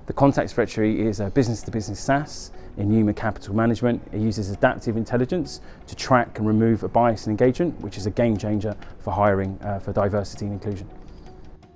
The Context Factory is a business-to-business SaaS in human capital management. It uses adaptive intelligence to track and remove a bias in engagement, which is a game changer for hiring for diversity and inclusion.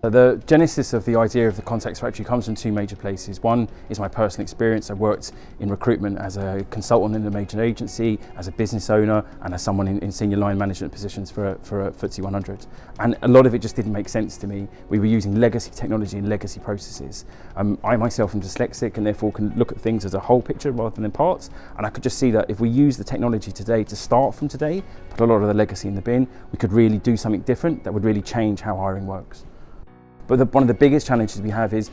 The genesis of the idea of the Context Factory comes from two major places. One is my personal experience. I worked in recruitment as a consultant in a major agency, as a business owner, and as someone in senior line management positions for a FTSE 100. And a lot of it just didn't make sense to me. We were using legacy technology and legacy processes. I myself am dyslexic and therefore can look at things as a whole picture rather than in parts. And I could just see that if we use the technology today to start from today, put a lot of the legacy in the bin, we could really do something different that would really change how hiring works. But one of the biggest challenges we have is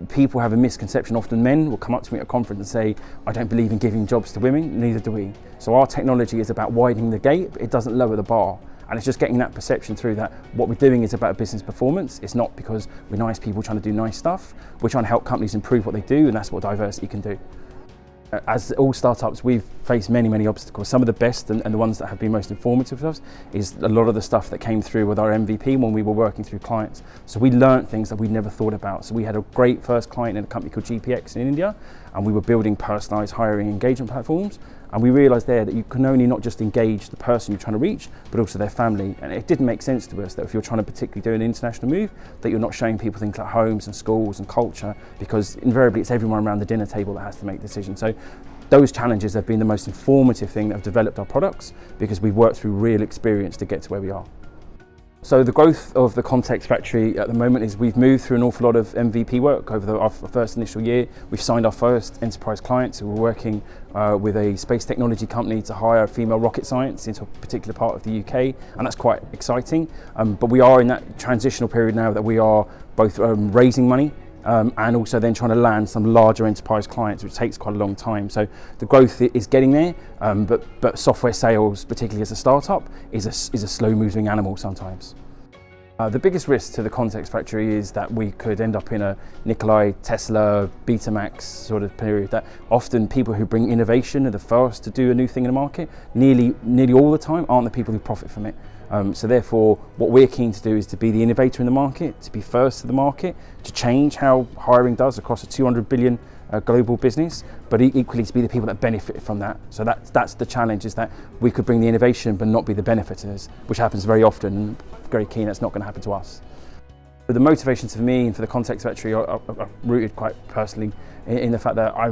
people have a misconception. Often men will come up to me at a conference and say, I don't believe in giving jobs to women, neither do we. So our technology is about widening the gate, but it doesn't lower the bar. And it's just getting that perception through that what we're doing is about business performance. It's not because we're nice people trying to do nice stuff. We're trying to help companies improve what they do, and that's what diversity can do. As all startups, we've faced many obstacles. Some of the best and the ones that have been most informative for us is a lot of the stuff that came through with our MVP when we were working through clients. So we learned things that we'd never thought about. So we had a great first client in a company called GPX in India, and we were building personalized hiring engagement platforms. And we realized there that you can only not just engage the person you're trying to reach, but also their family. And it didn't make sense to us that if you're trying to particularly do an international move, that you're not showing people things like homes and schools and culture, because invariably it's everyone around the dinner table that has to make decisions. So those challenges have been the most informative thing that have developed our products, because we've worked through real experience to get to where we are. So the growth of the Context Factory at the moment is we've moved through an awful lot of MVP work over our first initial year. We've signed our first enterprise clients who were working with a space technology company to hire a female rocket science into a particular part of the UK, and that's quite exciting. But we are in that transitional period now that we are both raising money and also then trying to land some larger enterprise clients, which takes quite a long time. So the growth is getting there, but software sales, particularly as a startup, is a slow-moving animal sometimes. The biggest risk to the Context Factory is that we could end up in a Nikolai Tesla Betamax sort of period, that often people who bring innovation are the first to do a new thing in the market, nearly all the time aren't the people who profit from it. So therefore, what we're keen to do is to be the innovator in the market, to be first to the market, to change how hiring does across a 200 billion global business, but equally to be the people that benefit from that. So that's the challenge, is that we could bring the innovation but not be the benefiters, which happens very often. Very keen that's not going to happen to us. But the motivations for me and for the Context Factory are rooted quite personally in the fact that I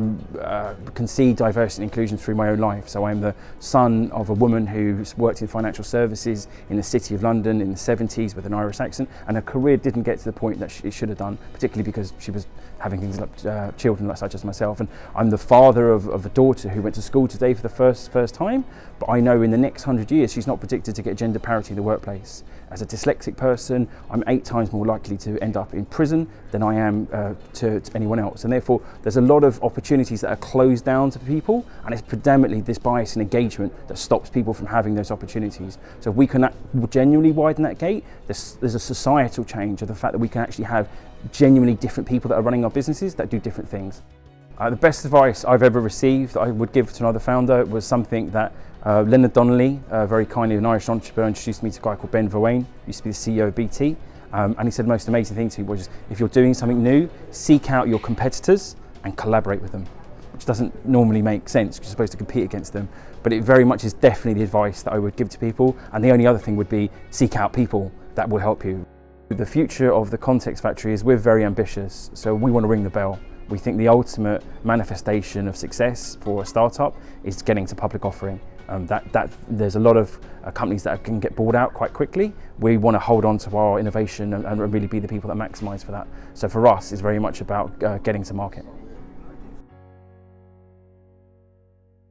can see diversity and inclusion through my own life. So I'm the son of a woman who's worked in financial services in the City of London in the 70s with an Irish accent, and her career didn't get to the point that she should have done, particularly because she was having things like children like such as myself. And I'm the father of a daughter who went to school today for the first time, but I know in the next 100 years she's not predicted to get gender parity in the workplace. As a dyslexic person, I'm 8 times more likely to end up in prison than I am to anyone else. And therefore, there's a lot of opportunities that are closed down to people, and it's predominantly this bias and engagement that stops people from having those opportunities. So if we can genuinely widen that gate, there's a societal change of the fact that we can actually have genuinely different people that are running our businesses that do different things. The best advice I've ever received that I would give to another founder was something that Leonard Donnelly, very kindly, an Irish entrepreneur, introduced me to a guy called Ben Verwain, used to be the CEO of BT. And he said the most amazing thing to me was, if you're doing something new, seek out your competitors and collaborate with them, which doesn't normally make sense because you're supposed to compete against them. But it very much is definitely the advice that I would give to people. And the only other thing would be seek out people that will help you. The future of the Context Factory is we're very ambitious, so we want to ring the bell. We think the ultimate manifestation of success for a startup is getting to public offering. There's a lot of companies that can get bought out quite quickly. We want to hold on to our innovation and really be the people that maximise for that. So for us, it's very much about getting to market.